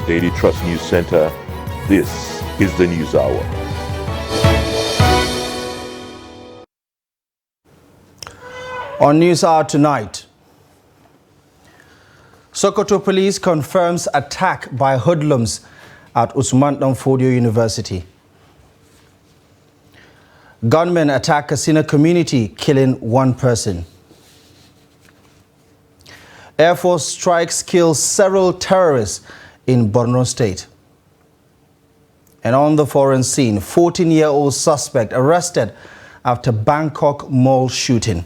Daily Trust News Center, this is the News Hour. On News Hour tonight, Sokoto police confirms attack by hoodlums at Usman Danfodio University. Gunmen attack Kasina community, killing one person. Air Force strikes kills several terrorists in Borno State. And on the foreign scene, 14-year-old suspect arrested after Bangkok mall shooting.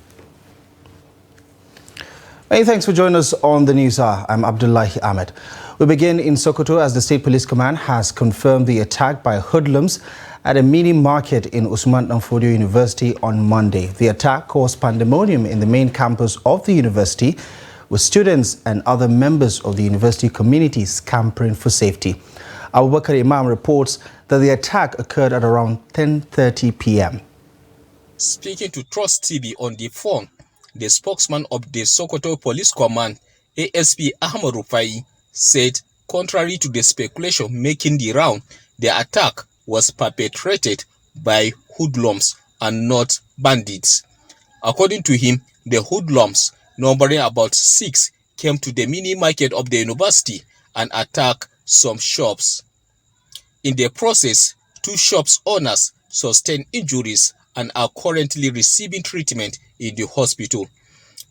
Many thanks for joining us on the News Hour. I'm Abdullahi Ahmed. We begin in Sokoto as the State Police Command has confirmed the attack by hoodlums at a mini market in Usman Danfodio University on Monday. The attack caused pandemonium in the main campus of the university, with students and other members of the university community scampering for safety. Abubakar Imam reports that the attack occurred at around 10:30 p.m. Speaking to Trust TV on the phone, the spokesman of the Sokoto Police Command, ASP Ahmed Rufai, said contrary to the speculation making the round, the attack was perpetrated by hoodlums and not bandits. According to him, the hoodlums, numbering about 6, came to the mini market of the university and attacked some shops. In the process, 2 shops owners sustained injuries and are currently receiving treatment in the hospital.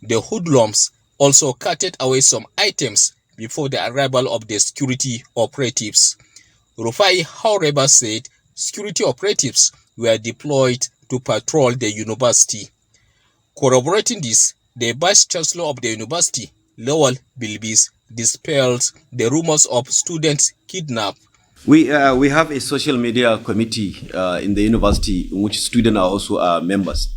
The hoodlums also carted away some items before the arrival of the security operatives. Rufai, however, said security operatives were deployed to patrol the university. Corroborating this, the Vice Chancellor of the university, Lawal Bilbis, dispelled the rumors of students kidnapped. We have a social media committee in the university in which students are also members.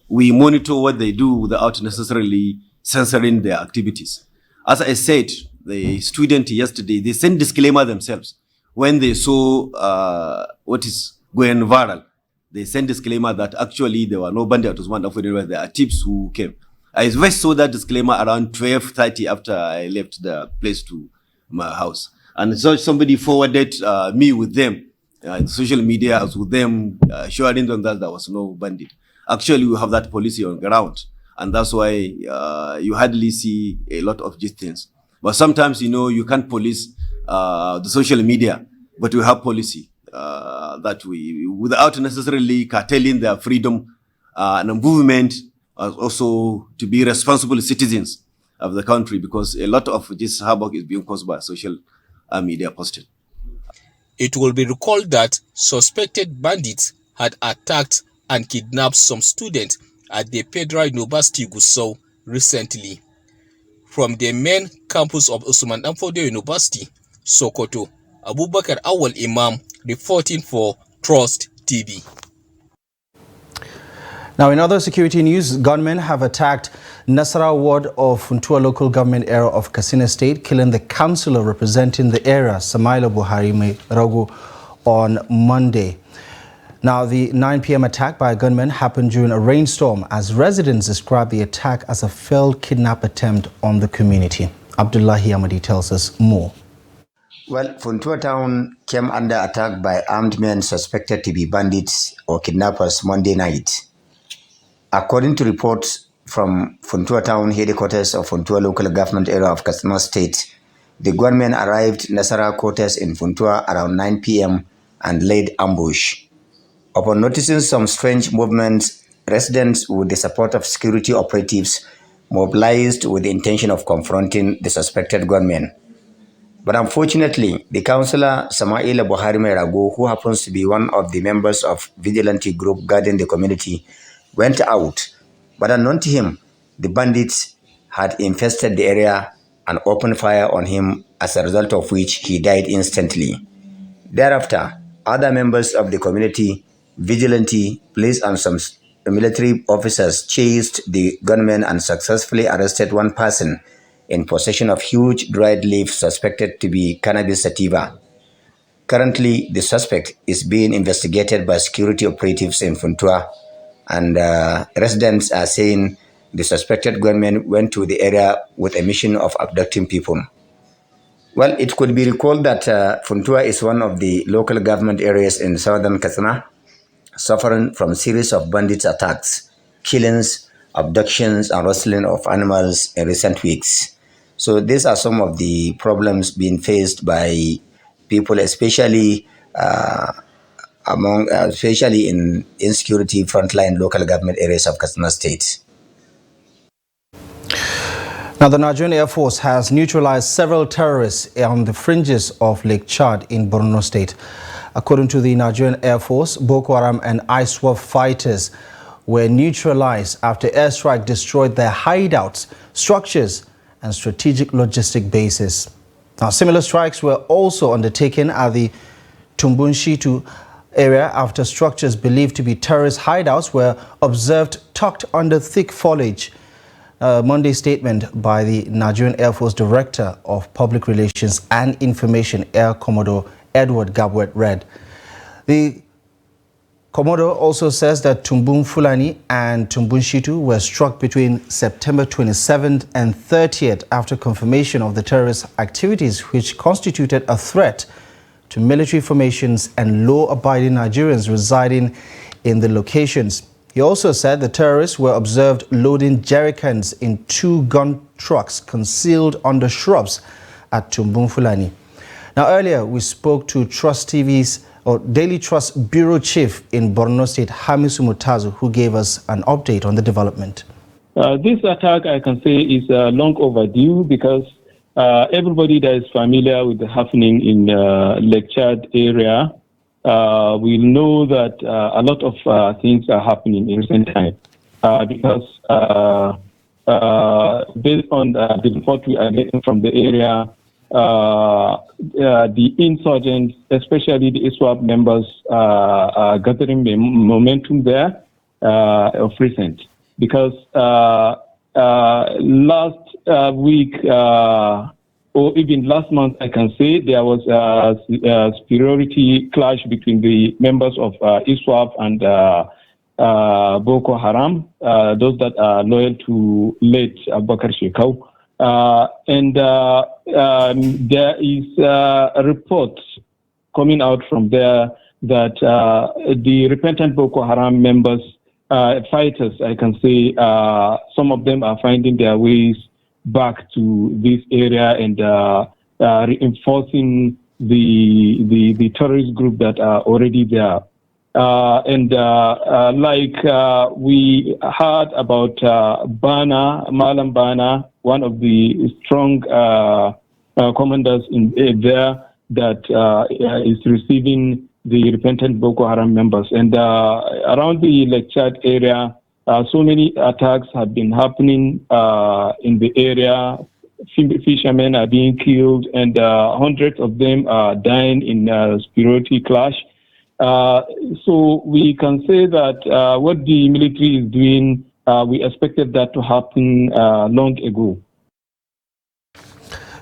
We monitor what they do without necessarily censoring their activities. As I said, the student yesterday, they sent disclaimer themselves. When they saw what is going viral, they sent disclaimer that actually there were no bandits at Usman Danfodio University, there are tips who came. I first saw that disclaimer around 12:30 after I left the place to my house. And so somebody forwarded me with them, in social media, I was with them, assuring them that there was no bandit. Actually, we have that policy on ground, and that's why you hardly see a lot of these things. But sometimes, you can't police the social media, but we have policy that we, without necessarily curtailing their freedom and movement, also to be responsible citizens of the country, because a lot of this havoc is being caused by social media posted. It will be recalled that suspected bandits had attacked and kidnapped some students at the Federal University Gusau recently. From the main campus of Usman Danfodio University, Sokoto, Abubakar Awal Imam reporting for Trust TV. Now, in other security news, gunmen have attacked Nasarawa ward of Funtua local government area of Katsina State, killing the councillor representing the area, Samaila Buhari Ragu, on Monday. Now, the 9 p.m. attack by a gunman happened during a rainstorm, as residents described the attack as a failed kidnap attempt on the community. Abdullahi Amadi tells us more. Well, Funtua town came under attack by armed men suspected to be bandits or kidnappers Monday night. According to reports from Funtua town headquarters of Funtua local government area of Katsina State, the gunmen arrived Nasarawa quarters in Funtua around 9 p.m. and laid ambush. Upon noticing some strange movements, residents with the support of security operatives mobilized with the intention of confronting the suspected gunmen. But unfortunately, the councillor Samaila Buhari Ragu, who happens to be one of the members of vigilante group guarding the community, went out, but unknown to him, the bandits had infested the area and opened fire on him, as a result of which he died instantly. Thereafter, other members of the community, vigilante, police and some military officers chased the gunmen and successfully arrested one person in possession of huge dried leaves suspected to be cannabis sativa. Currently, the suspect is being investigated by security operatives in Funtua, and residents are saying the suspected gunmen went to the area with a mission of abducting people. Well, it could be recalled that Funtua is one of the local government areas in southern Katsina, suffering from a series of bandit attacks, killings, abductions, and rustling of animals in recent weeks. So these are some of the problems being faced by people, especially especially in insecurity frontline local government areas of Katsina State. Now, the Nigerian Air Force has neutralized several terrorists on the fringes of Lake Chad in Borno State. According to the Nigerian Air Force, Boko Haram and ISWAP fighters were neutralized after airstrike destroyed their hideouts, structures, and strategic logistic bases. Now, similar strikes were also undertaken at the Tumbunshitu area after structures believed to be terrorist hideouts were observed tucked under thick foliage. A Monday statement by the Nigerian Air Force Director of Public Relations and Information, Air Commodore Edward Gabwet, read. The Commodore also says that Tumbun Fulani and Tumbunshitu were struck between September 27th and 30th after confirmation of the terrorist activities which constituted a threat to military formations and law-abiding Nigerians residing in the locations. He also said the terrorists were observed loading jerrycans in 2 gun trucks concealed under shrubs at Tumbun Fulani. Now, earlier we spoke to Trust TV's Daily Trust Bureau Chief in Borno State, Hamisu Mutazu, who gave us an update on the development. This attack, I can say, is long overdue because everybody that is familiar with the happening in Lake Chad area will know that a lot of things are happening in recent time because based on the report we are getting from the area, the insurgents, especially the ISWAP members, are gathering momentum there of recent. Because last week or even last month, I can say there was a superiority clash between the members of ISWAP and Boko Haram, those that are loyal to late Abubakar Shekau. And there is a report coming out from there that the repentant Boko Haram members, fighters, I can say, some of them are finding their ways back to this area and reinforcing the terrorist group that are already there. We heard about Malam Bana, one of the strong commanders in there that is receiving the repentant Boko Haram members. And around the Lake Chad area, so many attacks have been happening in the area. Fishermen are being killed and hundreds of them are dying in superiority clash. So we can say that what the military is doing, we expected that to happen long ago.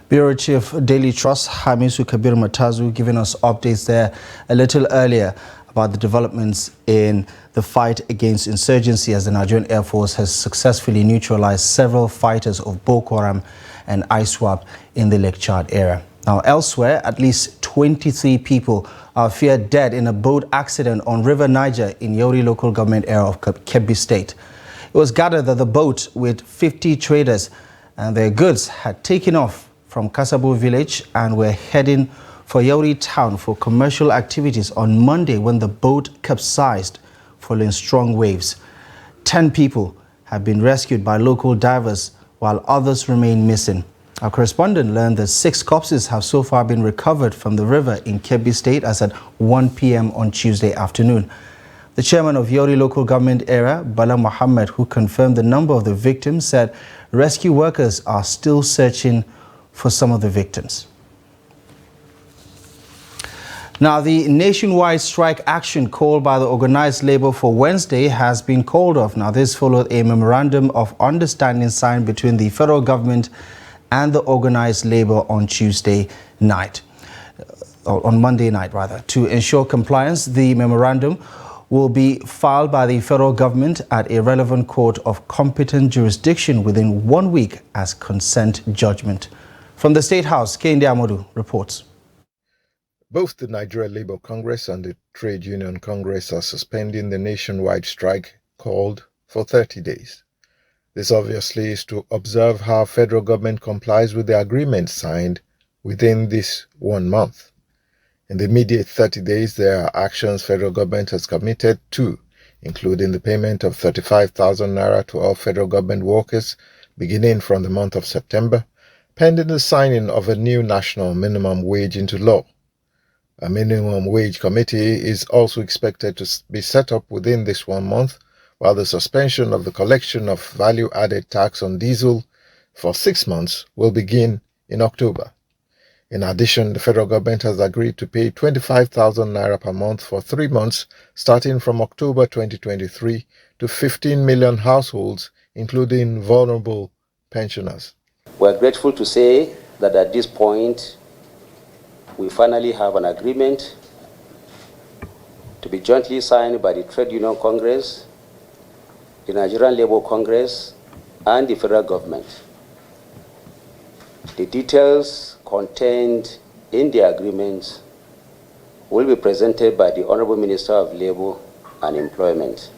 Bureau Chief Daily Trust Hamisu Kabir Matazu giving us updates there a little earlier about the developments in the fight against insurgency as the Nigerian Air Force has successfully neutralized several fighters of Boko Haram and ISWAP in the Lake Chad area. Now, elsewhere, at least 23 people are feared dead in a boat accident on River Niger in Yauri local government area of Kebbi State. It was gathered that the boat with 50 traders and their goods had taken off from Kasabo village and were heading for Yauri town for commercial activities on Monday when the boat capsized following strong waves. 10 people have been rescued by local divers while others remain missing. Our correspondent learned that 6 corpses have so far been recovered from the river in Kebbi State as at 1 p.m. on Tuesday afternoon. The chairman of Yauri local government area, Bala Mohammed, who confirmed the number of the victims, said rescue workers are still searching for some of the victims. Now, the nationwide strike action called by the organized labor for Wednesday has been called off. Now, this followed a memorandum of understanding signed between the federal government and the organized labor on Monday night rather. To ensure compliance, the memorandum will be filed by the federal government at a relevant court of competent jurisdiction within 1 week as consent judgment. From the State House, Kehinde Amodu reports. Both the Nigeria Labour Congress and the Trade Union Congress are suspending the nationwide strike called for 30 days. This obviously is to observe how federal government complies with the agreement signed within this 1 month. In the immediate 30 days, there are actions federal government has committed to, including the payment of 35,000 naira to all federal government workers beginning from the month of September, pending the signing of a new national minimum wage into law. A minimum wage committee is also expected to be set up within this 1 month, while the suspension of the collection of value-added tax on diesel for 6 months will begin in October. In addition, the federal government has agreed to pay 25,000 naira per month for 3 months starting from October 2023 to 15 million households, including vulnerable pensioners. We're grateful to say that at this point, we finally have an agreement to be jointly signed by the Trade Union Congress, the Nigerian Labour Congress, and the federal government. The details contained in the agreement will be presented by the Honorable Minister of Labour and Employment.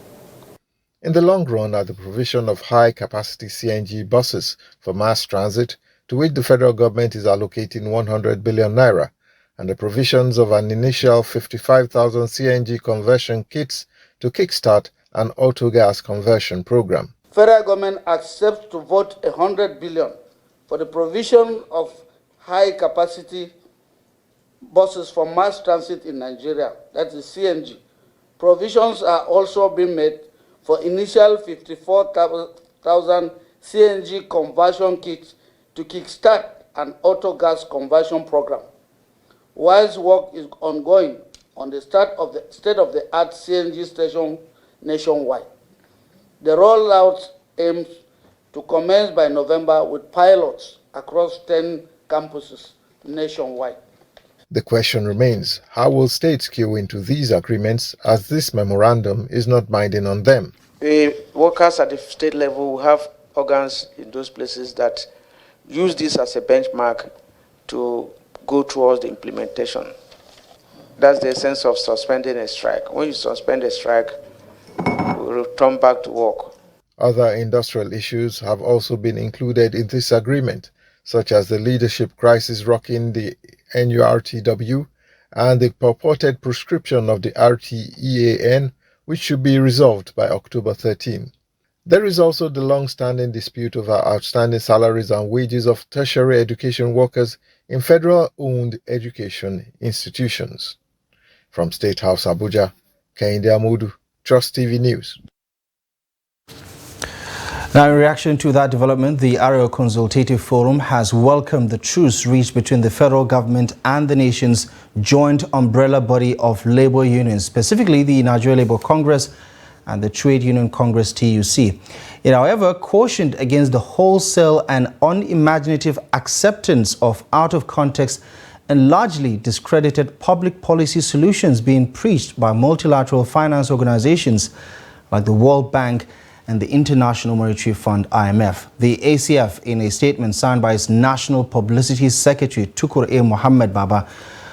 In the long run are the provision of high-capacity CNG buses for mass transit, to which the federal government is allocating 100 billion naira, and the provisions of an initial 55,000 CNG conversion kits to kickstart an auto-gas conversion program. Federal government accepts to vote 100 billion for the provision of high-capacity buses for mass transit in Nigeria, that is CNG. Provisions are also being made for initial 54,000 CNG conversion kits to kickstart an auto-gas conversion program. Whilst work is ongoing on the start of the state-of-the-art CNG station nationwide, the rollout aims to commence by November with pilots across 10 campuses nationwide. The question remains, how will states queue into these agreements, as this memorandum is not binding on them? The workers at the state level will have organs in those places that use this as a benchmark to go towards the implementation. That's the essence of suspending a strike. When you suspend a strike, we return back to work. Other industrial issues have also been included in this agreement, such as the leadership crisis rocking the NURTW and the purported prescription of the RTEAN, which should be resolved by October 13. There is also the long-standing dispute over outstanding salaries and wages of tertiary education workers in federal-owned education institutions. From State House, Abuja, Kehinde Amodu, Trust TV News. Now, in reaction to that development, the Arewa Consultative Forum has welcomed the truce reached between the federal government and the nation's joint umbrella body of labor unions, specifically the Nigeria Labour Congress and the Trade Union Congress TUC. It, however, cautioned against the wholesale and unimaginative acceptance of out-of-context and largely discredited public policy solutions being preached by multilateral finance organizations like the World Bank and the International Monetary Fund, IMF. The ACF, in a statement signed by its National Publicity Secretary, Tukur A. Mohammed Baba,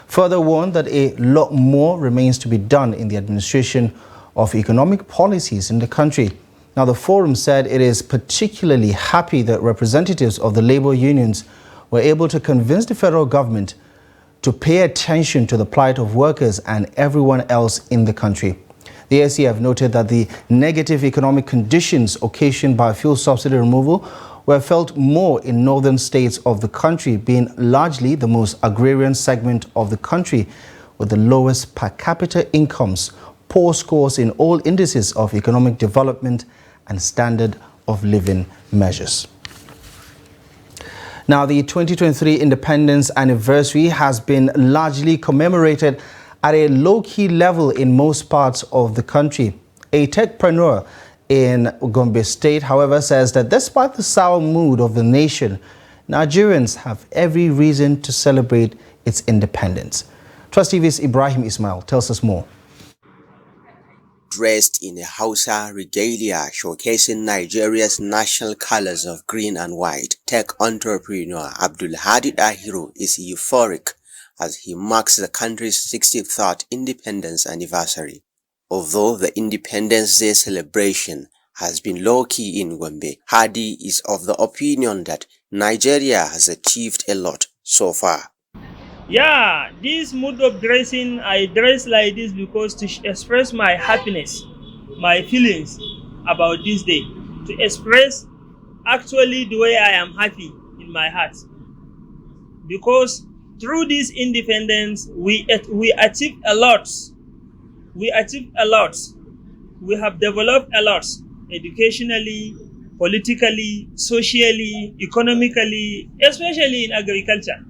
further warned that a lot more remains to be done in the administration of economic policies in the country. Now, the forum said it is particularly happy that representatives of the labor unions were able to convince the federal government to pay attention to the plight of workers and everyone else in the country. The ACF noted that the negative economic conditions occasioned by fuel subsidy removal were felt more in northern states of the country, being largely the most agrarian segment of the country with the lowest per capita incomes, poor scores in all indices of economic development and standard of living measures. Now, the 2023 Independence Anniversary has been largely commemorated at a low-key level in most parts of the country. A techpreneur in Gombe State, however, says that despite the sour mood of the nation, Nigerians have every reason to celebrate its independence. Trust TV's Ibrahim Ismail tells us more. dressed in a Hausa regalia showcasing Nigeria's national colors of green and white. Tech entrepreneur Abdul Hadi Dahiru is euphoric as he marks the country's 63rd independence anniversary. Although the Independence Day celebration has been low-key in Gombe, Hadi is of the opinion that Nigeria has achieved a lot so far. Yeah, this mood of dressing, I dress like this because to express my happiness, my feelings about this day, to express actually the way I am happy in my heart. Because through this independence, we achieved a lot. We achieved a lot. We have developed a lot, educationally, politically, socially, economically, especially in agriculture.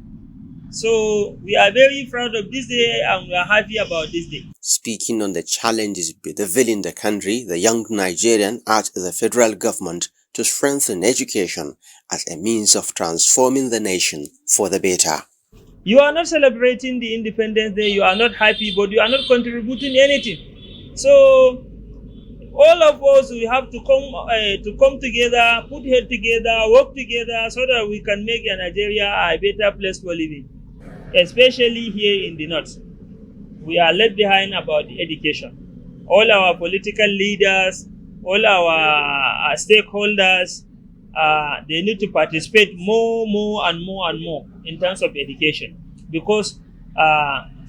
So we are very proud of this day and we are happy about this day. Speaking on the challenges bedeviling the country, the young Nigerian urged the federal government to strengthen education as a means of transforming the nation for the better. You are not celebrating the Independence Day, you are not happy, but you are not contributing anything. So all of us, we have to come together, put head together, work together so that we can make Nigeria a better place for living. Especially here in the north, we are left behind about the education. All our political leaders, all our stakeholders, they need to participate more and more in terms of education. Because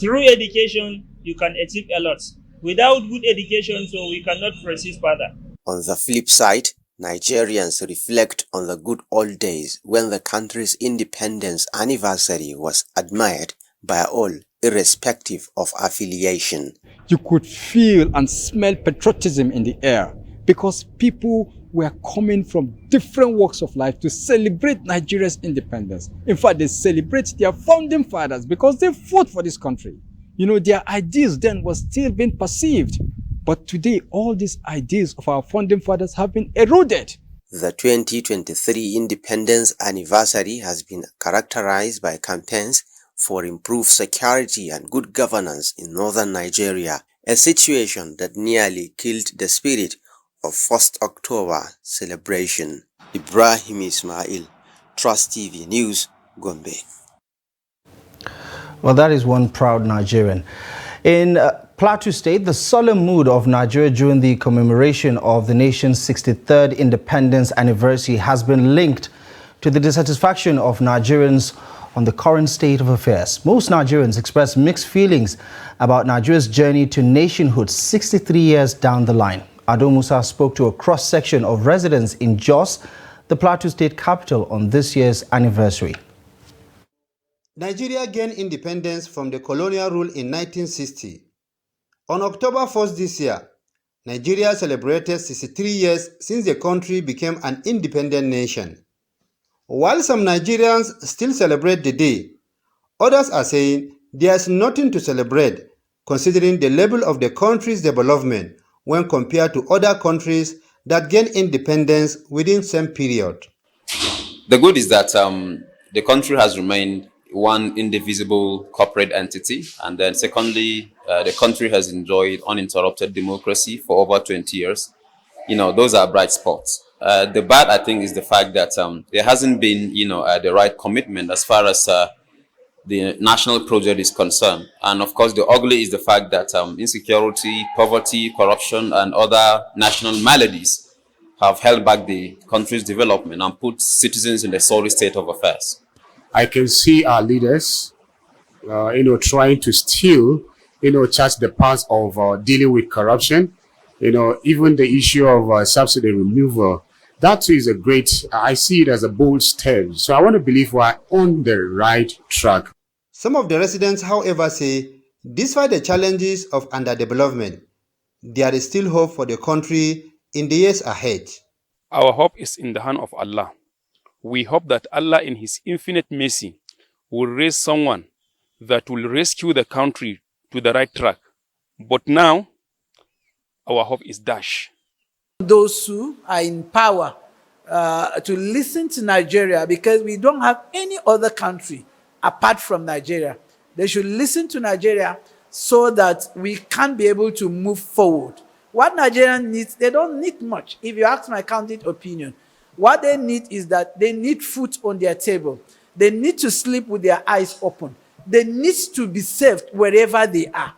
through education, you can achieve a lot. Without good education, so we cannot proceed further. On the flip side, Nigerians reflect on the good old days when the country's independence anniversary was admired by all, irrespective of affiliation. You could feel and smell patriotism in the air because people were coming from different walks of life to celebrate Nigeria's independence. In fact, they celebrate their founding fathers because they fought for this country. You know, their ideas then were still being perceived. But today, all these ideas of our founding fathers have been eroded. The 2023 independence anniversary has been characterized by campaigns for improved security and good governance in northern Nigeria, a situation that nearly killed the spirit of 1st October celebration. Ibrahim Ismail, Trust TV News, Gombe. Well, that is one proud Nigerian. In Plateau State, the solemn mood of Nigeria during the commemoration of the nation's 63rd independence anniversary has been linked to the dissatisfaction of Nigerians on the current state of affairs. Most Nigerians express mixed feelings about Nigeria's journey to nationhood 63 years down the line. Ado Musa spoke to a cross-section of residents in Jos, the Plateau State capital, on this year's anniversary. Nigeria gained independence from the colonial rule in 1960. On October 1st this year, Nigeria celebrated 63 years since the country became an independent nation. While some Nigerians still celebrate the day, others are saying there's nothing to celebrate considering the level of the country's development when compared to other countries that gained independence within the same period. The good is that the country has remained one indivisible corporate entity, and then secondly, the country has enjoyed uninterrupted democracy for over 20 years. You know, those are bright spots. The bad, I think, is the fact that there hasn't been, the right commitment as far as the national project is concerned. And of course, the ugly is the fact that insecurity, poverty, corruption, and other national maladies have held back the country's development and put citizens in a sorry state of affairs. I can see our leaders, trying to still, chart the path of dealing with corruption. Even the issue of subsidy removal, that too is a great, I see it as a bold step. So I want to believe we're on the right track. Some of the residents, however, say, despite the challenges of underdevelopment, there is still hope for the country in the years ahead. Our hope is in the hand of Allah. We hope that Allah in His infinite mercy will raise someone that will rescue the country to the right track. But now, our hope is dashed. Those who are in power to listen to Nigeria, because we don't have any other country apart from Nigeria. They should listen to Nigeria so that we can be able to move forward. What Nigerians need, they don't need much. If you ask my candid opinion, what they need is that they need food on their table. They need to sleep with their eyes open. They need to be saved wherever they are.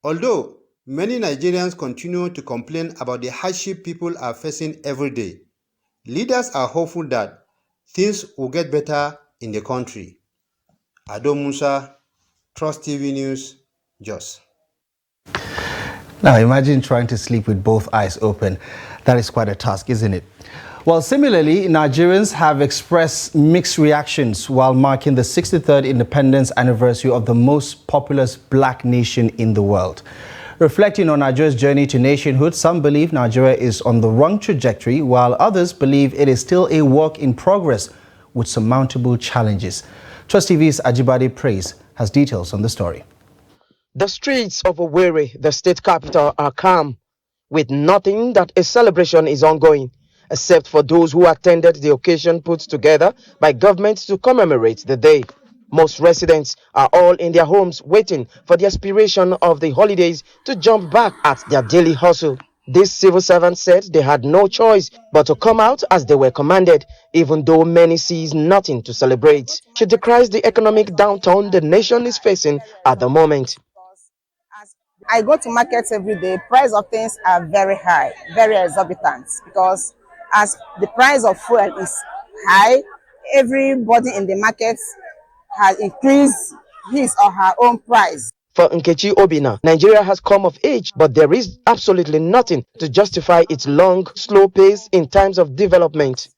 Although many Nigerians continue to complain about the hardship people are facing every day, leaders are hopeful that things will get better in the country. Ado Musa, Trust TV News, Jos. Now imagine trying to sleep with both eyes open. That is quite a task, isn't it? Well, similarly, Nigerians have expressed mixed reactions while marking the 63rd independence anniversary of the most populous black nation in the world. Reflecting on Nigeria's journey to nationhood, some believe Nigeria is on the wrong trajectory, while others believe it is still a work in progress with surmountable challenges. Trust TV's Ajibade Praise has details on the story. The streets of Owerri, the state capital, are calm, with nothing that a celebration is ongoing, except for those who attended the occasion put together by government to commemorate the day. Most residents are all in their homes waiting for the expiration of the holidays to jump back at their daily hustle. These civil servants said they had no choice but to come out as they were commanded, even though many sees nothing to celebrate. She decries the economic downturn the nation is facing at the moment. I go to markets every day. Price of things are very high, very exorbitant, because as the price of fuel is high, everybody in the markets has increased his or her own price. For Nkechi Obina, Nigeria has come of age, but there is absolutely nothing to justify its long, slow pace in times of development.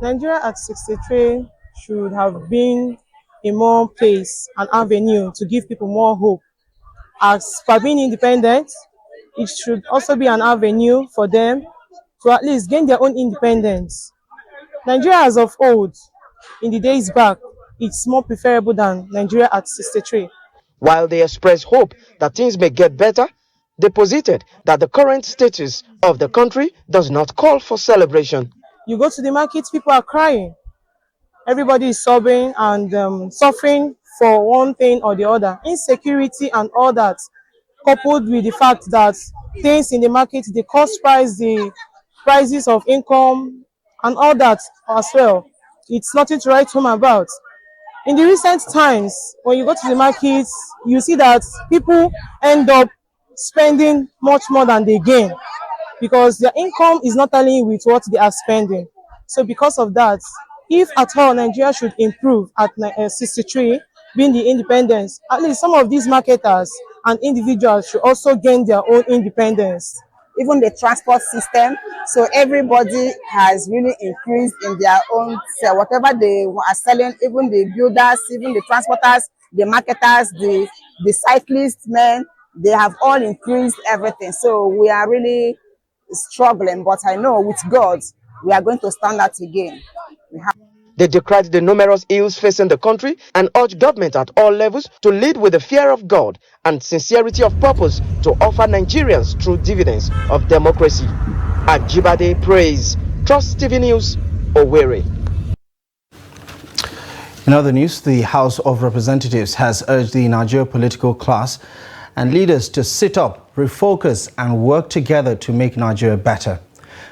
Nigeria at 63 should have been a more place, an avenue to give people more hope. As for being independent, it should also be an avenue for them to at least gain their own independence. Nigeria as of old, in the days back, it's more preferable than Nigeria at 63. While they expressed hope that things may get better, they posited that the current status of the country does not call for celebration. You go to the market, people are crying. Everybody is sobbing and suffering for one thing or the other. Insecurity and all that, coupled with the fact that things in the market, the cost price, the prices of income and all that as well. It's nothing to write home about. In the recent times, when you go to the markets, you see that people end up spending much more than they gain because their income is not tallying with what they are spending. So because of that, if at all Nigeria should improve at 63, being the independence, at least some of these marketers and individuals should also gain their own independence. Even the transport system, so everybody has really increased in their own sale. Whatever they are selling, even the builders, even the transporters, the marketers, the cyclists, men, they have all increased everything. So we are really struggling, but I know with God, we are going to stand out again. They decried the numerous ills facing the country and urged government at all levels to lead with the fear of God and sincerity of purpose to offer Nigerians true dividends of democracy. Ajibade Praise, Trust TV News, Owerri. In other news, the House of Representatives has urged the Nigeria political class and leaders to sit up, refocus and work together to make Nigeria better.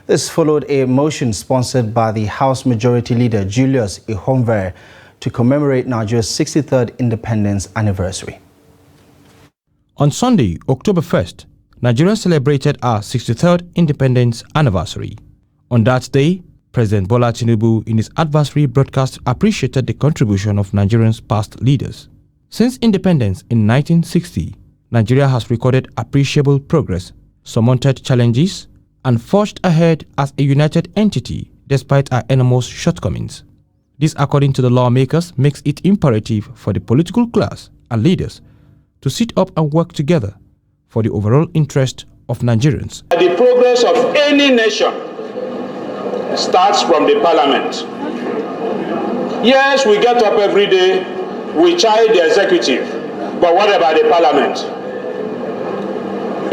This followed a motion sponsored by the House Majority Leader Julius Ihonvere to commemorate Nigeria's 63rd independence anniversary. On Sunday, October 1st, Nigeria celebrated our 63rd independence anniversary. On that day, President Bola Tinubu in his adversary broadcast appreciated the contribution of Nigerians' past leaders. Since independence in 1960, Nigeria has recorded appreciable progress, surmounted challenges, and forged ahead as a united entity despite our enormous shortcomings. This, according to the lawmakers, makes it imperative for the political class and leaders to sit up and work together for the overall interest of Nigerians. The progress of any nation starts from the parliament. Yes, we get up every day, we chide the executive, but what about the parliament?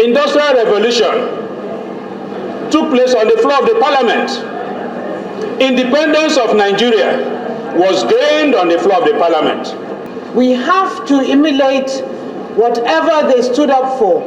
Industrial revolution took place on the floor of the parliament. Independence of Nigeria was gained on the floor of the parliament. We have to emulate whatever they stood up for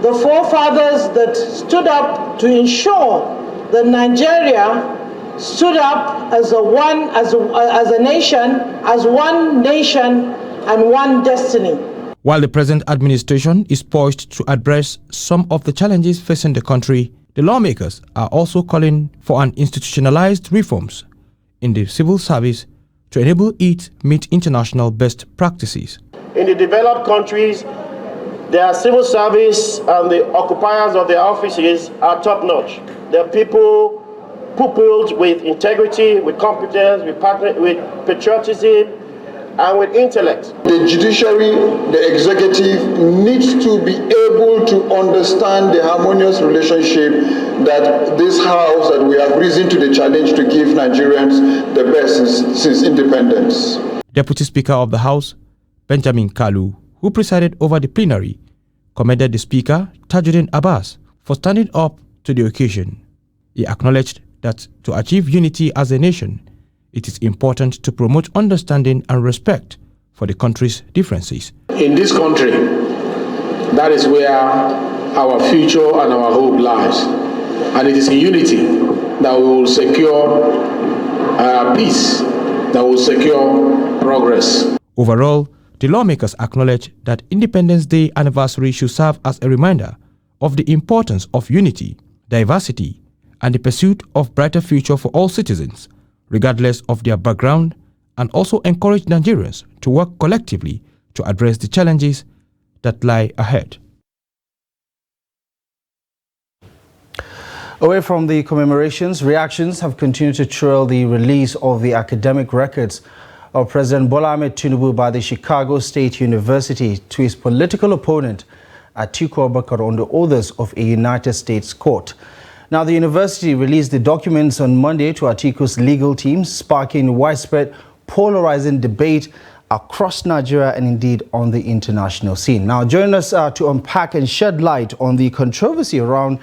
the forefathers that stood up to ensure that Nigeria stood up as a nation, as one nation and one destiny. While the present administration is poised to address some of the challenges facing the country, the lawmakers are also calling for an institutionalized reforms in the civil service to enable it meet international best practices. In the developed countries, their civil service and the occupiers of their offices are top-notch. They're people pupilled with integrity, with competence, with patriotism, and with intellect. The judiciary, the executive needs to be able to understand the harmonious relationship that this house, that we have risen to the challenge to give Nigerians the best since independence. Deputy Speaker of the House, Benjamin Kalu, who presided over the plenary, commended the Speaker, Tajuddin Abbas, for standing up to the occasion. He acknowledged that to achieve unity as a nation, it is important to promote understanding and respect for the country's differences. In this country, that is where our future and our hope lies. And it is in unity that we will secure peace, that will secure progress. Overall, the lawmakers acknowledge that Independence Day anniversary should serve as a reminder of the importance of unity, diversity, and the pursuit of brighter future for all citizens, regardless of their background, and also encourage Nigerians to work collectively to address the challenges that lie ahead. Away from the commemorations, reactions have continued to trail the release of the academic records of President Bola Ahmed Tinubu by the Chicago State University to his political opponent, Atiku Abubakar, on the orders of a United States court. Now, the university released the documents on Monday to Atiku's legal team, sparking widespread polarizing debate across Nigeria and indeed on the international scene. Now, join us to unpack and shed light on the controversy around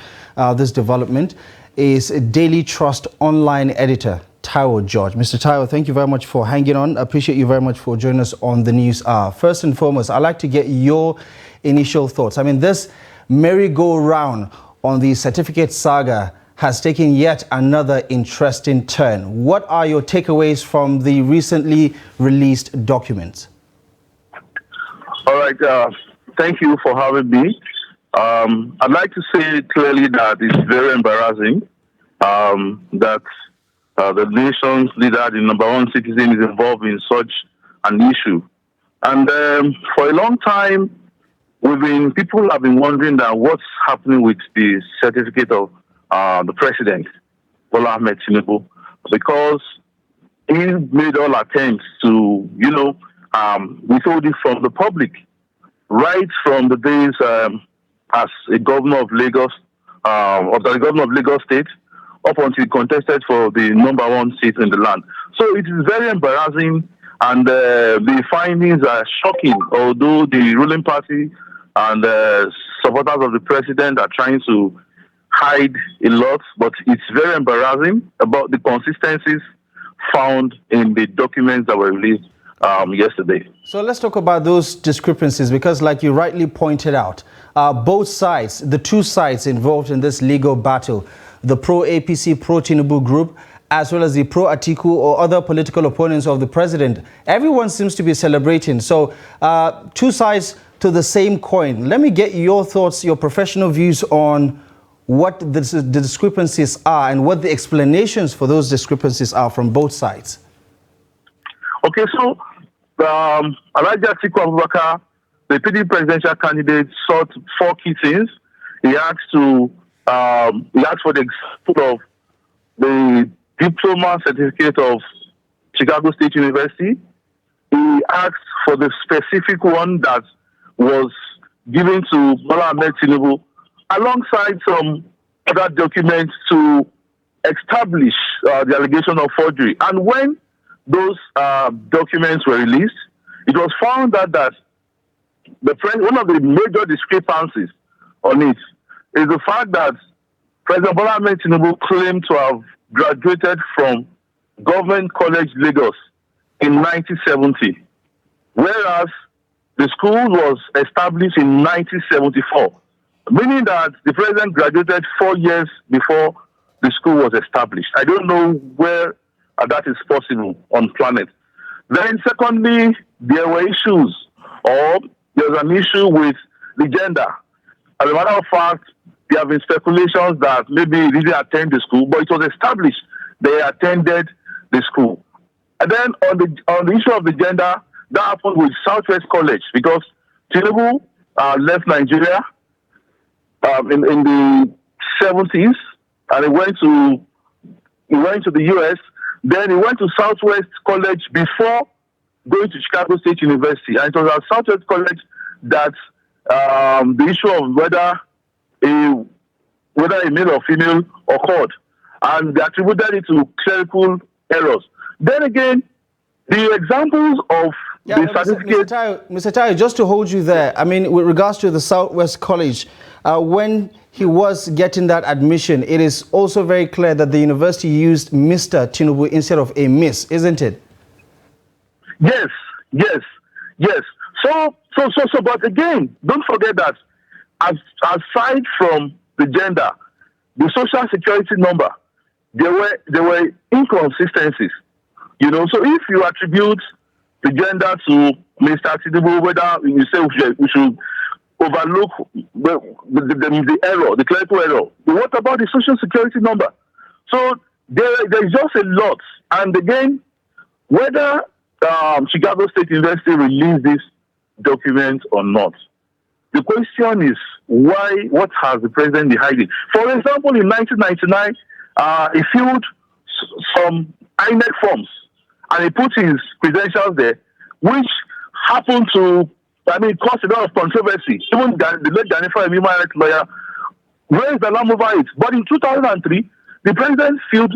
this development is Daily Trust online editor, Taiwo George. Mr. Taiwo, thank you very much for hanging on. I appreciate you very much for joining us on the news. First and foremost, I'd like to get your initial thoughts. I mean, this merry-go-round on the certificate saga has taken yet another interesting turn. What are your takeaways from the recently released documents? All right, thank you for having me. I'd like to say clearly that it's very embarrassing that the nation's leader, the number one citizen, is involved in such an issue. And for a long time, people have been wondering that what's happening with the certificate of the president, Bola Ahmed Tinubu, because he made all attempts to, withhold it from the public, right from the days as a governor of Lagos, State, up until he contested for the number one seat in the land. So it is very embarrassing, and the findings are shocking, although the ruling party and supporters of the president are trying to hide a lot, but it's very embarrassing about the consistencies found in the documents that were released yesterday. So let's talk about those discrepancies, because like you rightly pointed out, both sides, the two sides involved in this legal battle, the pro-APC, pro-Tinubu group, as well as the pro-Atiku or other political opponents of the president, everyone seems to be celebrating. So two sides to the same coin. Let me get your thoughts, your professional views on what the discrepancies are and what the explanations for those discrepancies are from both sides. Okay, so Alhaji Atiku Abubakar, the PDP presidential candidate, sought four key things. He asked for the example of the diploma certificate of Chicago State University. He asked for the specific one that was given to Bola Ahmed Tinubu, alongside some other documents to establish the allegation of forgery. And when those documents were released, it was found that one of the major discrepancies on it is the fact that President Bola Ahmed Tinubu claimed to have graduated from Government College Lagos in 1970, whereas the school was established in 1974. meaning that the president graduated 4 years before the school was established. I don't know where that is possible on planet. Then secondly, there were issues, or there was an issue with the gender. As a matter of fact, there have been speculations that maybe he didn't attend the school, but it was established they attended the school. And then on the issue of the gender, that happened with Southwest College, because Tinubu left Nigeria in the 70s, and he went to the US. Then he went to Southwest College before going to Chicago State University, and it was at Southwest College that the issue of whether a male or female occurred, and they attributed it to clerical errors. Then again, the examples of the certificate... Mr. Tayo, just to hold you there, I mean, with regards to the Southwest College, when he was getting that admission, it is also very clear that the university used Mr. Tinubu instead of a Miss, isn't it? Yes. So, but again, don't forget that aside from the gender, the social security number, there were inconsistencies. You know, so if you attribute the gender to Mr. Tinubu, whether you say we should overlook the error, the clerical error, but what about the social security number? So there's just a lot. And again, whether Chicago State University released this document or not, the question is what has the president been hiding? For example, in 1999, he filled some INEC forms and he put his credentials there, which happened to, cause a lot of controversy. Even the late Jennifer, a human rights lawyer, raised the alarm over it. But in 2003, the president felt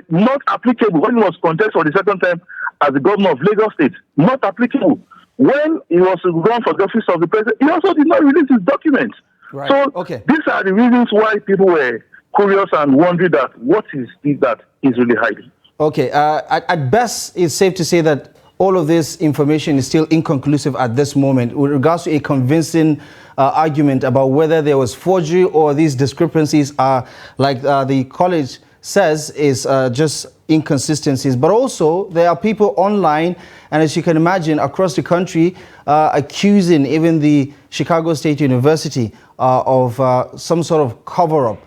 not applicable when he was contested for the second time as the governor of Lagos State. Not applicable. When he was run for the office of the president, he also did not release his documents. Right. So these are the reasons why people were curious and wondering that what is this that is really hiding. Okay, at best, it's safe to say that all of this information is still inconclusive at this moment with regards to a convincing argument about whether there was forgery or these discrepancies are, like the college says, is just inconsistencies. But also, there are people online, and as you can imagine, across the country, accusing even the Chicago State University of some sort of cover-up.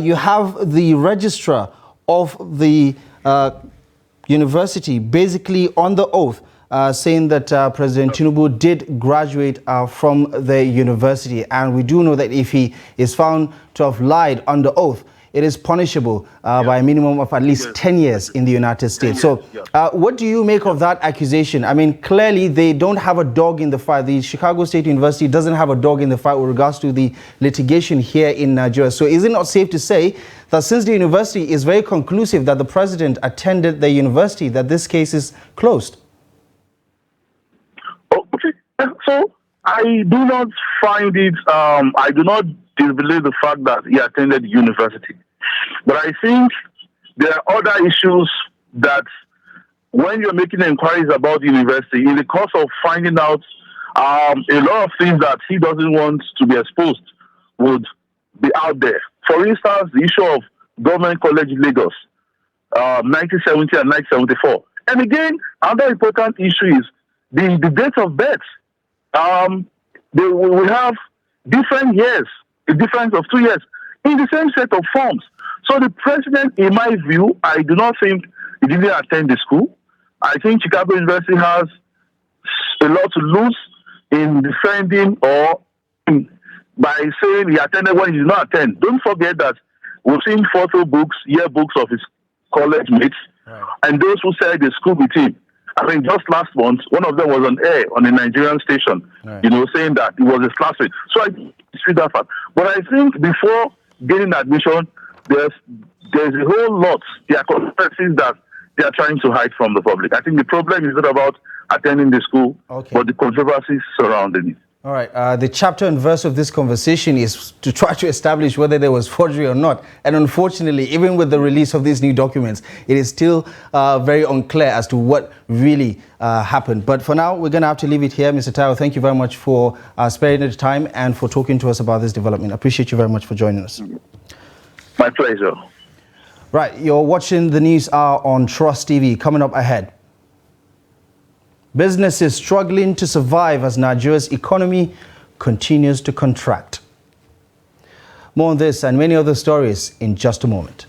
You have the registrar of the university basically on the oath saying that President Tinubu did graduate from the university, and we do know that if he is found to have lied under oath, it is punishable by a minimum of at least 10 years in the United States. So what do you make of that accusation? I mean, clearly they don't have a dog in the fight. The Chicago State University doesn't have a dog in the fight with regards to the litigation here in Nigeria. So is it not safe to say that since the university is very conclusive that the president attended the university, that this case is closed? Okay. So I do not find it, I do not disbelieve the fact that he attended university. But I think there are other issues that when you're making inquiries about university, in the course of finding out a lot of things that he doesn't want to be exposed would be out there. For instance, the issue of Government College Lagos, 1970 and 1974. And again, another important issue is the date of birth. We have different years, a difference of 2 years, in the same set of forms. So the president, in my view, I do not think he didn't attend the school. I think Chicago University has a lot to lose in defending or by saying he attended when he did not attend. Don't forget that we've seen photo books, yearbooks of his college mates, and those who said the school with him. I think just last month, one of them was on air on a Nigerian station, saying that it was his classmate. So I see that fact. But I think before getting admission, there's a whole lot. There are controversies that they are trying to hide from the public. I think the problem is not about attending the school, but the controversies surrounding it. All right, the chapter and verse of this conversation is to try to establish whether there was forgery or not. And unfortunately, even with the release of these new documents, it is still very unclear as to what really happened. But for now, we're going to have to leave it here. Mr. Taiwo, thank you very much for sparing the time and for talking to us about this development. I appreciate you very much for joining us. My pleasure. Right, you're watching the News Hour on Trust TV. Coming up ahead. Businesses struggling to survive as Nigeria's economy continues to contract. More on this and many other stories in just a moment.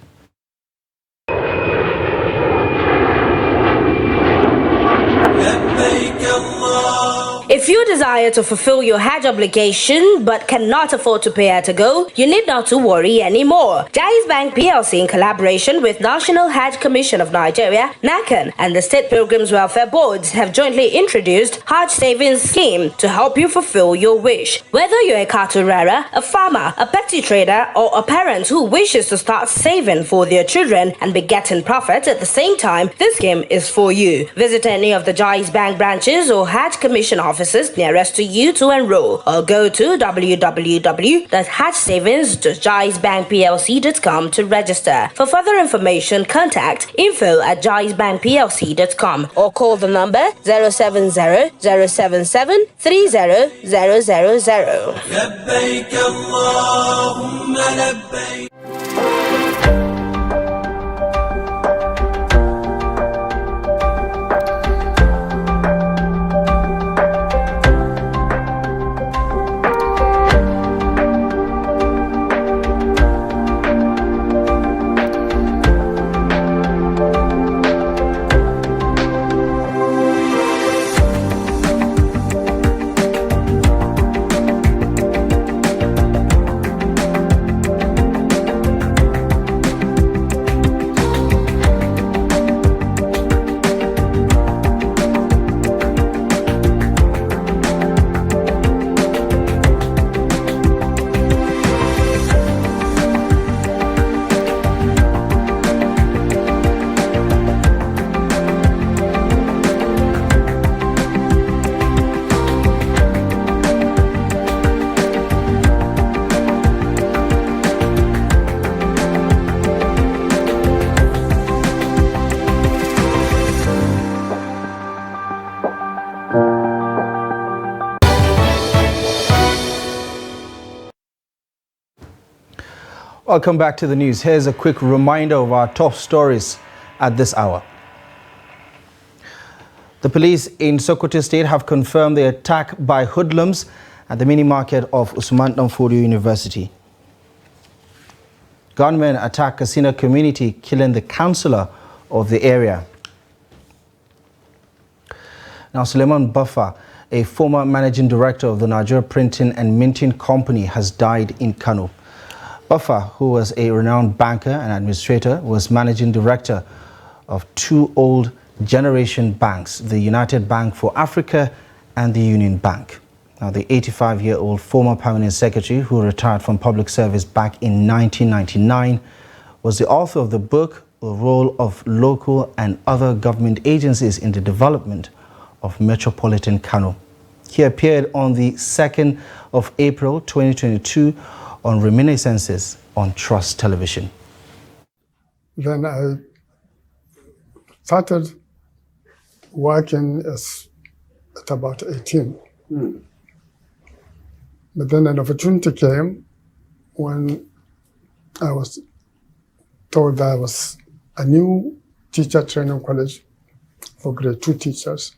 If you desire to fulfill your Hajj obligation but cannot afford to pay at a go, you need not to worry anymore. Jaiz Bank PLC, in collaboration with National Hajj Commission of Nigeria, NACAN, and the State Pilgrims Welfare Boards have jointly introduced Hajj Savings Scheme to help you fulfill your wish. Whether you're a cattle rearer, a farmer, a petty trader, or a parent who wishes to start saving for their children and be getting profit at the same time, this scheme is for you. Visit any of the Jaiz Bank branches or Hajj Commission offices nearest to you to enroll, or go to www.hajsavings.jaizbankplc.com to register. For further information, contact info@jaizbankplc.com or call the number 070-077-30000. Welcome back to the news. Here's a quick reminder of our top stories at this hour. The police in Sokoto State have confirmed the attack by hoodlums at the mini market of Usman Danfodio University. Gunmen attack Katsina community, killing the councillor of the area. Now, Suleiman Baffa, a former managing director of the Nigeria Printing and Minting Company, has died in Kano. Baffa, who was a renowned banker and administrator, was managing director of two old generation banks, the United Bank for Africa and the Union Bank. Now, the 85-year-old former permanent secretary, who retired from public service back in 1999, was the author of the book, The Role of Local and Other Government Agencies in the Development of Metropolitan Kano. He appeared on the 2nd of April 2022 on Reminiscences on Trust Television. Then I started working at about 18. But then an opportunity came when I was told there was a new teacher training college for grade 2 teachers.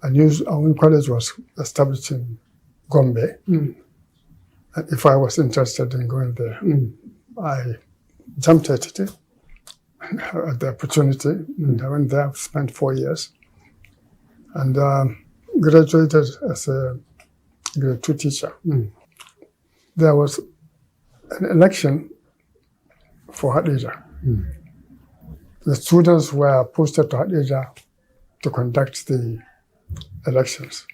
Our new college was established in Gombe. And if I was interested in going there, I jumped at it, at the opportunity, and I went there, spent 4 years, and graduated as a grade 2 teacher. There was an election for Hadija. The students were posted to Hadija to conduct the elections.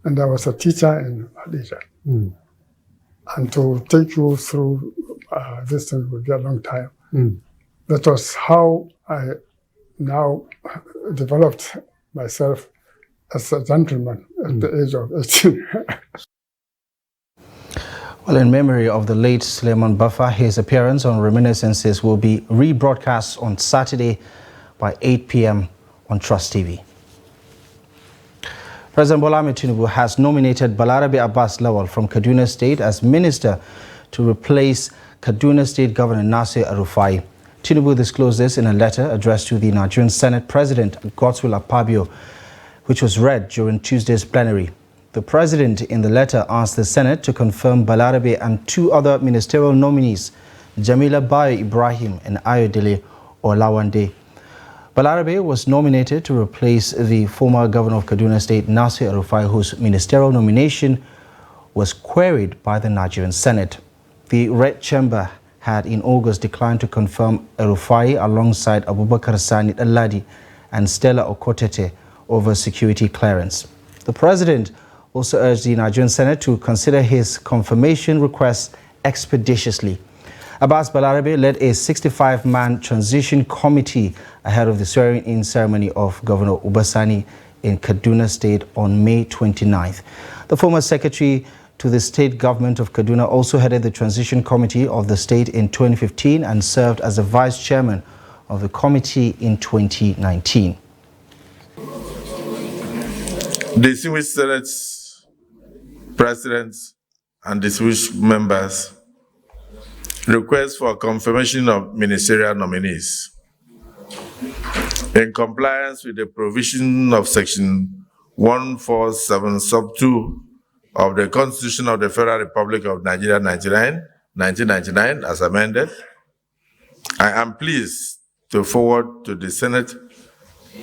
And I was a teacher in Hadija. And to take you through this thing would be a long time. That was how I now developed myself as a gentleman at the age of 18. Well, in memory of the late Suleiman Baffa, his appearance on Reminiscences will be rebroadcast on Saturday by 8 p.m. on Trust TV. President Bola Ahmed Tinubu has nominated Balarabe Abbas Lawal from Kaduna State as minister to replace Kaduna State Governor Nasir El-Rufai. Tinubu disclosed this in a letter addressed to the Nigerian Senate President Godswill Akpabio, which was read during Tuesday's plenary. The president in the letter asked the Senate to confirm Balarabe and two other ministerial nominees, Jamila Bayo Ibrahim and Ayodele Olawande. Balarabe was nominated to replace the former governor of Kaduna State, Nasir El-Rufai, whose ministerial nomination was queried by the Nigerian Senate. The Red Chamber had in August declined to confirm El-Rufai alongside Abubakar Sani Al-Ladi and Stella Okotete over security clearance. The president also urged the Nigerian Senate to consider his confirmation request expeditiously. Abbas Balarabe led a 65-man transition committee ahead of the swearing-in ceremony of Governor Ubasani in Kaduna State on May 29th. The former secretary to the state government of Kaduna also headed the transition committee of the state in 2015 and served as the vice chairman of the committee in 2019. Distinguished Senate Presidents and distinguished members, request for confirmation of ministerial nominees. In compliance with the provision of Section 147 sub 2 of the Constitution of the Federal Republic of Nigeria 1999 as amended, I am pleased to forward to the Senate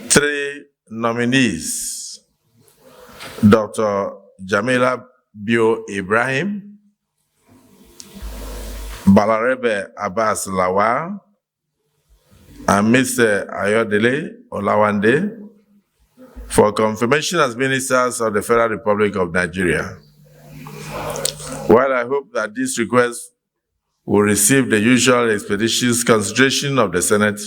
3 nominees: Dr. Jamila Bayo Ibrahim, Balarabe Abbas Lawal, and Mr. Ayodele Olawande for confirmation as ministers of the Federal Republic of Nigeria. While I hope that this request will receive the usual expeditious consideration of the Senate,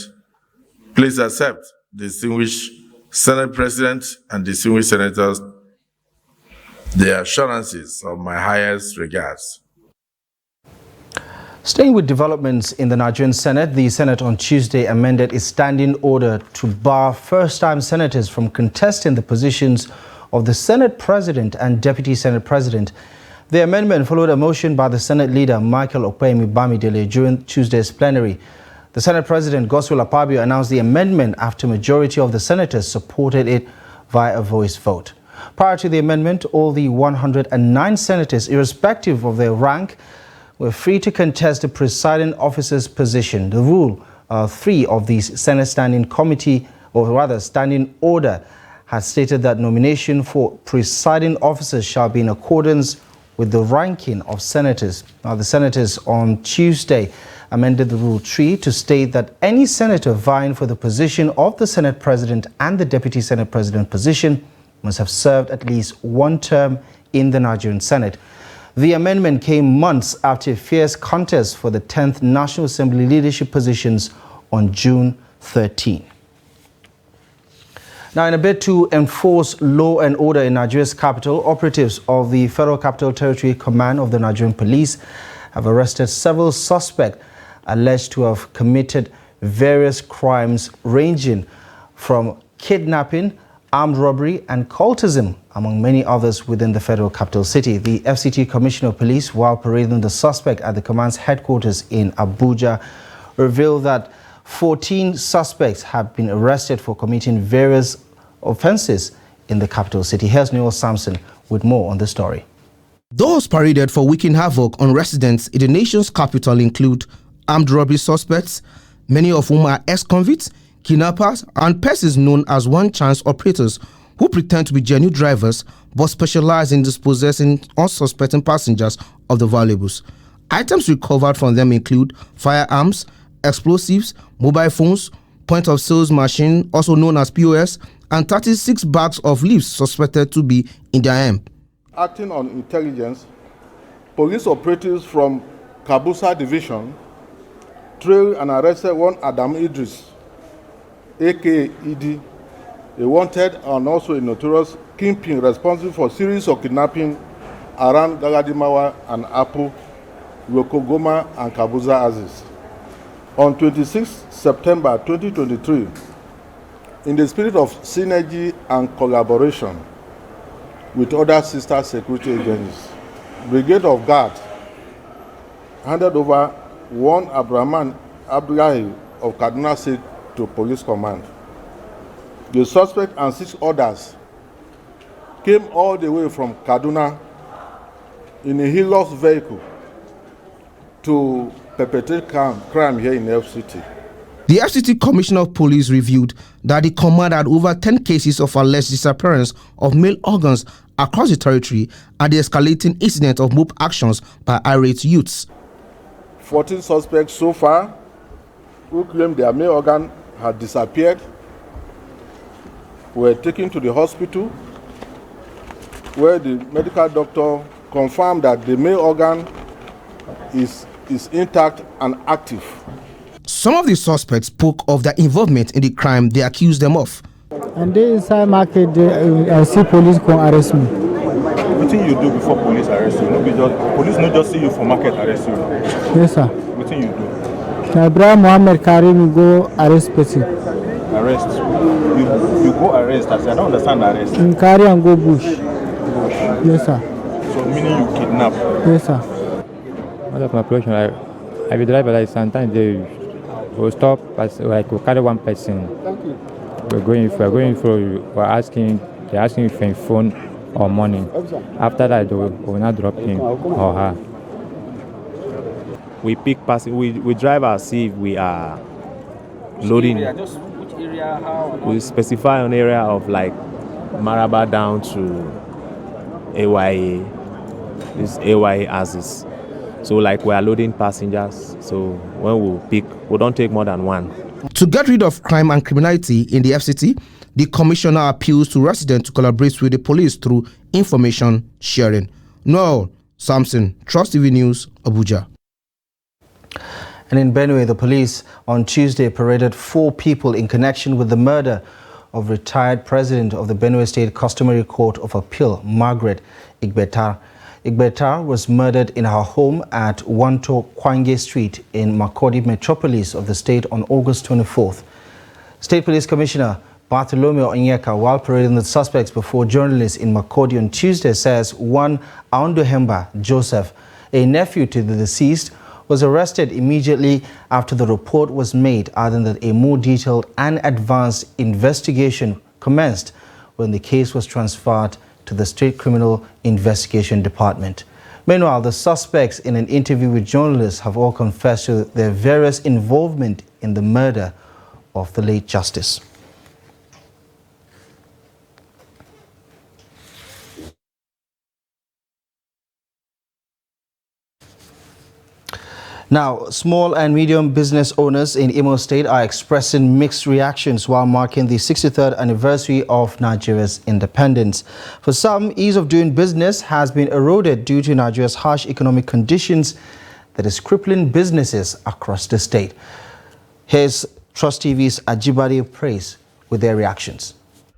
please accept, distinguished Senate President and distinguished senators, the assurances of my highest regards. Staying with developments in the Nigerian Senate, the Senate on Tuesday amended its standing order to bar first-time senators from contesting the positions of the Senate President and Deputy Senate President. The amendment followed a motion by the Senate leader Michael Okpeyemi Bamidele during Tuesday's plenary. The Senate President Godswill Akpabio announced the amendment after a majority of the senators supported it via a voice vote. Prior to the amendment, all the 109 senators, irrespective of their rank, were free to contest the presiding officer's position. The Rule 3 of the Senate Standing Committee, or rather Standing Order, has stated that nomination for presiding officers shall be in accordance with the ranking of senators. Now, the senators on Tuesday amended the Rule 3 to state that any senator vying for the position of the Senate President and the Deputy Senate President position must have served at least one term in the Nigerian Senate. The amendment came months after a fierce contest for the 10th National Assembly leadership positions on June 13. Now, in a bid to enforce law and order in Nigeria's capital, operatives of the Federal Capital Territory Command of the Nigerian Police have arrested several suspects alleged to have committed various crimes ranging from kidnapping, armed robbery and cultism, among many others within the Federal Capital City. The FCT Commissioner of Police, while parading the suspect at the command's headquarters in Abuja, revealed that 14 suspects have been arrested for committing various offenses in the capital city. Here's Noel Sampson with more on the story. Those paraded for wreaking havoc on residents in the nation's capital include armed robbery suspects, many of whom are ex-convicts, kidnappers, and persons known as one-chance operators who pretend to be genuine drivers but specialize in dispossessing unsuspecting passengers of the valuables. Items recovered from them include firearms, explosives, mobile phones, point-of-sales machine, also known as POS, and 36 bags of leaves suspected to be in their hand. Acting on intelligence, police operatives from Kabusa Division trailed and arrested one Adam Idris, aka Idi, a wanted and also a notorious kingpin responsible for a series of kidnapping around Gagadimawa and Apo, Rokogoma and Kabuza Aziz. On 26 September 2023, in the spirit of synergy and collaboration with other sister security agencies, Brigade of Guard handed over one Abraman Abdullahi of Kaduna State to Police Command. The suspect and 6 others came all the way from Kaduna in a Hilux vehicle to perpetrate crime here in FCT. The FCT Commissioner of Police revealed that the command had over 10 cases of alleged disappearance of male organs across the territory and the escalating incident of mob actions by irate youths. 14 suspects so far who claimed their male organ had disappeared were taken to the hospital where the medical doctor confirmed that the male organ is intact and active. Some of the suspects spoke of their involvement in the crime they accused them of. And they inside market, I see police come arrest me. What do you do before police arrest you? Police not just see you for market arrest you. Yes, sir. What do you do? My brother Muhammad carry me go arrest person. Arrest? You go arrest? I don't understand arrest. In carry and go bush. Bush? Yes, sir. So meaning you kidnap? Yes, sir. Out of my profession, I will drive, like sometimes they will stop, like we carry one person. We're asking for phone or money. After that, we will not drop him or her. We pick person. We drive and see if we are loading. Just which area? How? We specify an area of like Maraba down to AYA. This AYA Aziz. So like we are loading passengers. So when we pick, we don't take more than one. To get rid of crime and criminality in the FCT, the commissioner appeals to residents to collaborate with the police through information sharing. Noel Samson, Trust TV News, Abuja. And in Benue, the police on Tuesday paraded 4 people in connection with the murder of retired president of the Benue State Customary Court of Appeal, Margaret Igbetar. Igbetar was murdered in her home at Wanto Kwange Street in Makurdi metropolis of the state on August 24th. State Police Commissioner Bartholomew Onyeka, while parading the suspects before journalists in Makurdi on Tuesday, says one Aundohemba Joseph, a nephew to the deceased, was arrested immediately after the report was made, adding that a more detailed and advanced investigation commenced when the case was transferred to the State Criminal Investigation Department. Meanwhile, the suspects in an interview with journalists have all confessed to their various involvement in the murder of the late justice. Now, small and medium business owners in Imo State are expressing mixed reactions while marking the 63rd anniversary of Nigeria's independence. For some, ease of doing business has been eroded due to Nigeria's harsh economic conditions that is crippling businesses across the state. Here's Trust TV's Ajibade Praise with their reactions.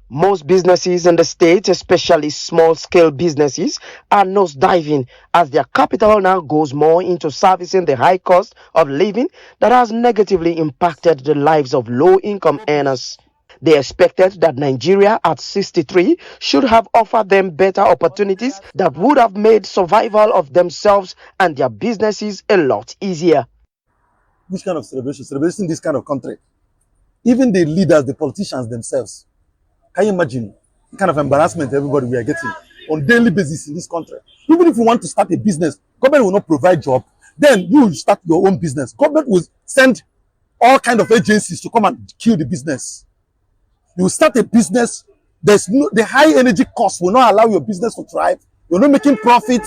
Most businesses in the state, especially small-scale businesses, are nosediving as their capital now goes more into servicing the high cost of living that has negatively impacted the lives of low-income earners. They expected that Nigeria at 63 should have offered them better opportunities that would have made survival of themselves and their businesses a lot easier. Which kind of celebration? Celebrating this kind of country. Even the leaders, the politicians themselves. Can you imagine the kind of embarrassment everybody we are getting on daily basis in this country? Even if you want to start a business, government will not provide job. Then you will start your own business. Government will send all kind of agencies to come and kill the business. You start a business, the high energy cost will not allow your business to thrive. You're not making profit.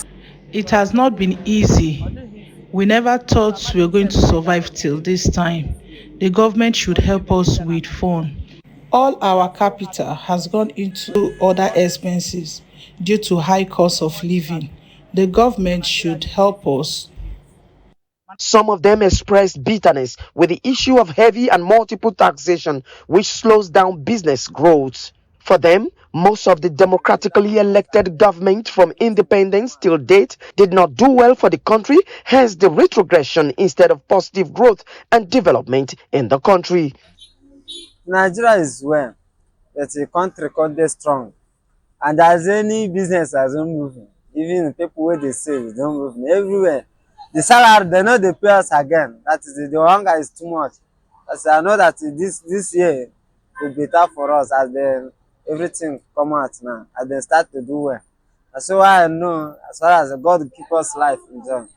It has not been easy. We never thought we were going to survive till this time. The government should help us with funds. All our capital has gone into other expenses due to high cost of living. The government should help us. Some of them expressed bitterness with the issue of heavy and multiple taxation, which slows down business growth. For them, most of the democratically elected government from independence till date did not do well for the country, hence the retrogression instead of positive growth and development in the country. Nigeria is well, but the country is strong. And as any business has not moving, even people where they save, don't move everywhere. The salary, they know they pay us again. That is the hunger is too much. As I know that this year will be better for us as everything come out now, as they start to do well. That's why I know, as far as God keep us life in them.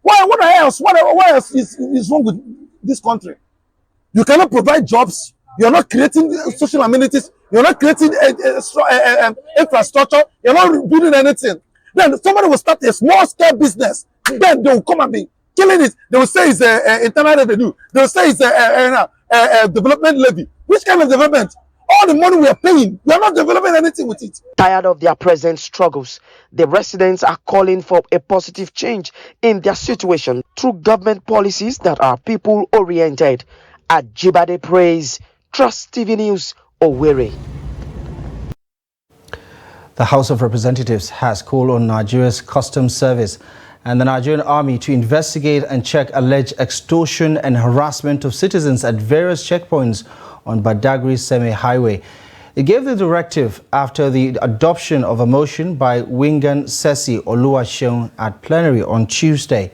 What else? What else is wrong with this country? You cannot provide jobs. You're not creating social amenities. You're not creating infrastructure. You're not building anything. Then somebody will start a small-scale business. Then they will come and be killing it. They will say it's internal revenue. They will say it's a development levy. Which kind of development? All the money we are paying, we are not developing anything with it. Tired of their present struggles, the residents are calling for a positive change in their situation through government policies that are people-oriented. Ajibade Praise, Trust TV News, Owerri. The House of Representatives has called on Nigeria's Customs Service and the Nigerian Army to investigate and check alleged extortion and harassment of citizens at various checkpoints on Badagry-Seme Highway. It gave the directive after the adoption of a motion by Wingan Sesi Oluwaseun at plenary on Tuesday.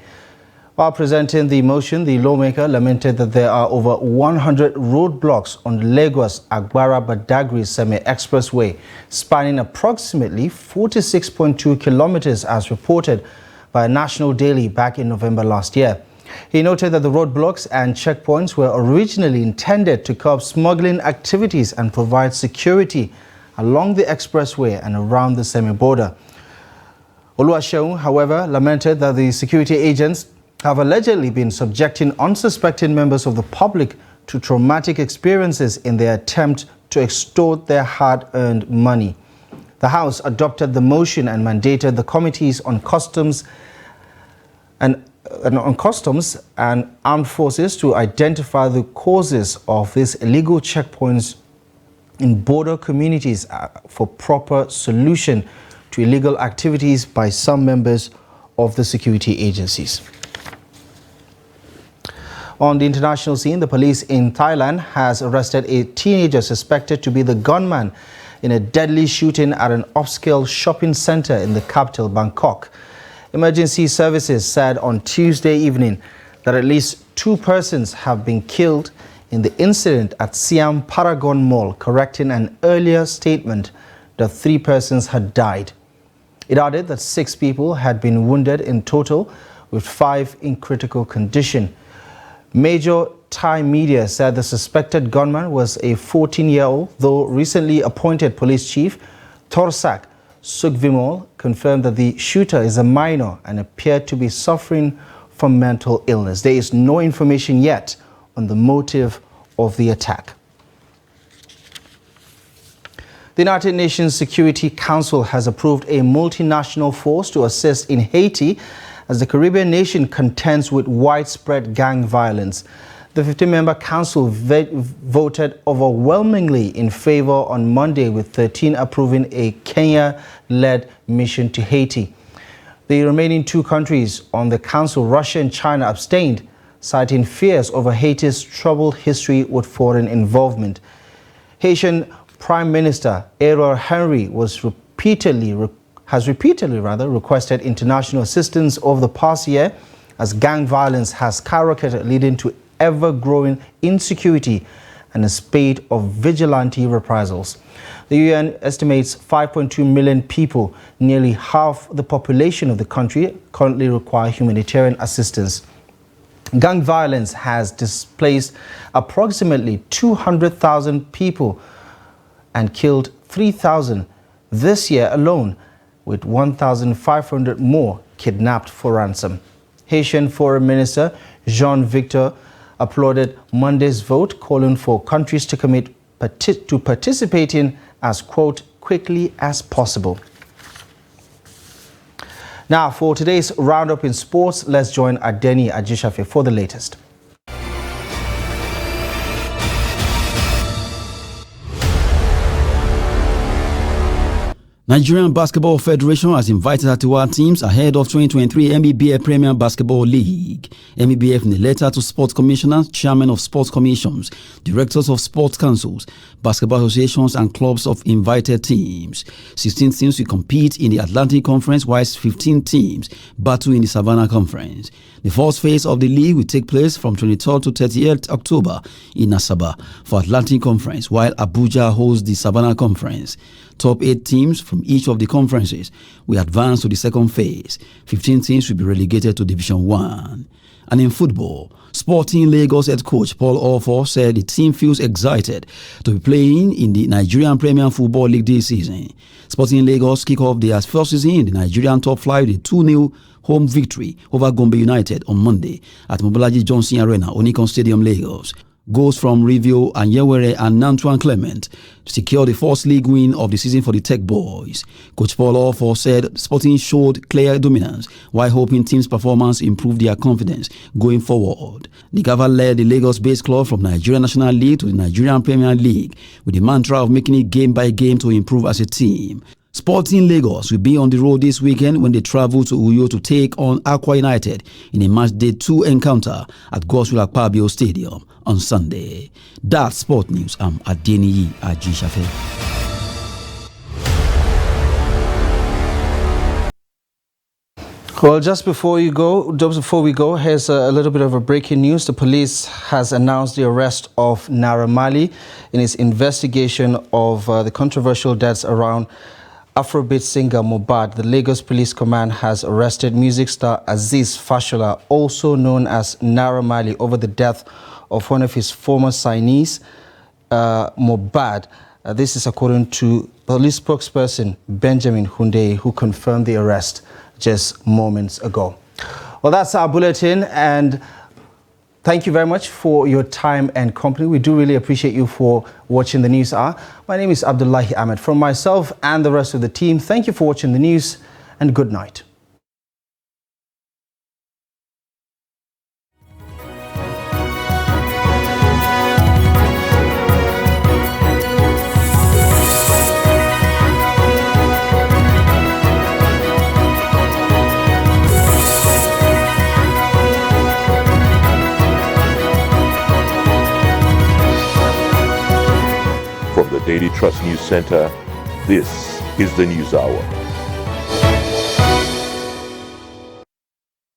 While presenting the motion, the lawmaker lamented that there are over 100 roadblocks on Lagos-Agbara-Badagry-Seme Expressway, spanning approximately 46.2 kilometers as reported by a national daily back in November last year. He noted that the roadblocks and checkpoints were originally intended to curb smuggling activities and provide security along the expressway and around the Seme border. Oluwaseun, however, lamented that the security agents have allegedly been subjecting unsuspecting members of the public to traumatic experiences in their attempt to extort their hard-earned money. The House adopted the motion and mandated the committees on Customs and Armed Forces to identify the causes of these illegal checkpoints in border communities for proper solution to illegal activities by some members of the security agencies. On the international scene, the police in Thailand has arrested a teenager suspected to be the gunman in a deadly shooting at an upscale shopping center in the capital, Bangkok. Emergency services said on Tuesday evening that at least 2 persons have been killed in the incident at Siam Paragon Mall, correcting an earlier statement that 3 persons had died. It added that 6 people had been wounded in total, with 5 in critical condition. Major Thai media said the suspected gunman was a 14-year-old, though recently appointed police chief Thorsak Sukhvimol confirmed that the shooter is a minor and appeared to be suffering from mental illness. There is no information yet on the motive of the attack. The United Nations Security Council has approved a multinational force to assist in Haiti as the Caribbean nation contends with widespread gang violence. The 15-member council voted overwhelmingly in favor on Monday, with 13 approving a Kenya-led mission to Haiti. The remaining 2 countries on the council, Russia and China, abstained, citing fears over Haiti's troubled history with foreign involvement. Haitian Prime Minister Ariel Henry has repeatedly requested international assistance over the past year as gang violence has skyrocketed, leading to ever-growing insecurity and a spate of vigilante reprisals. The UN estimates 5.2 million people, nearly half the population of the country, currently require humanitarian assistance. Gang violence has displaced approximately 200,000 people and killed 3,000 this year alone, with 1,500 more kidnapped for ransom. Haitian Foreign Minister Jean-Victor applauded Monday's vote, calling for countries to commit to participating as, quote, quickly as possible. Now, for today's roundup in sports, let's join Adeni Ajishafe for the latest. Nigerian Basketball Federation has invited 31 teams ahead of 2023 NBBF Premier Basketball League. NBBF, in a letter to Sports Commissioners, Chairman of Sports Commissions, Directors of Sports Councils, Basketball Associations and Clubs of invited teams. 16 teams will compete in the Atlantic Conference, whilst 15 teams battle in the Savannah Conference. The first phase of the league will take place from 23rd to 38th October in Asaba for Atlantic Conference, while Abuja hosts the Savannah Conference. Top 8 teams from each of the conferences will advance to the second phase. 15 teams will be relegated to Division 1. And in football, Sporting Lagos head coach Paul Orfor said the team feels excited to be playing in the Nigerian Premier Football League this season. Sporting Lagos kick off their first season in the Nigerian top flight with a 2-0 home victory over Gombe United on Monday at Mobolaji Johnson Arena, Onikon Stadium, Lagos. Goals from Rivio and Yewere and Nantuan Clement to secure the first league win of the season for the Tech Boys. Coach Paul Orfor said Sporting showed clear dominance while hoping team's performance improved their confidence going forward. The Gava led the Lagos-based club from Nigerian National League to the Nigerian Premier League with the mantra of making it game by game to improve as a team. Sporting Lagos will be on the road this weekend when they travel to Uyo to take on Aqua United in a match day 2 encounter at Godswill Akpabio Stadium on Sunday. That's Sport News. I'm Adeniyi Ajishafe. Well, just before we go, here's a little bit of a breaking news. The police has announced the arrest of Naira Marley in its investigation of the controversial deaths around Afrobeat singer Mohbad. The Lagos Police Command has arrested music star Azeez Fashola, also known as Naira Marley, over the death of one of his former signees, Mohbad. This is according to police spokesperson Benjamin Hunde, who confirmed the arrest just moments ago. Well, that's our bulletin, and thank you very much for your time and company. We do really appreciate you for watching the News Hour. My name is Abdullahi Ahmed. From myself and the rest of the team, thank you for watching the news, and good night. From the Daily Trust News Center, this is the News Hour.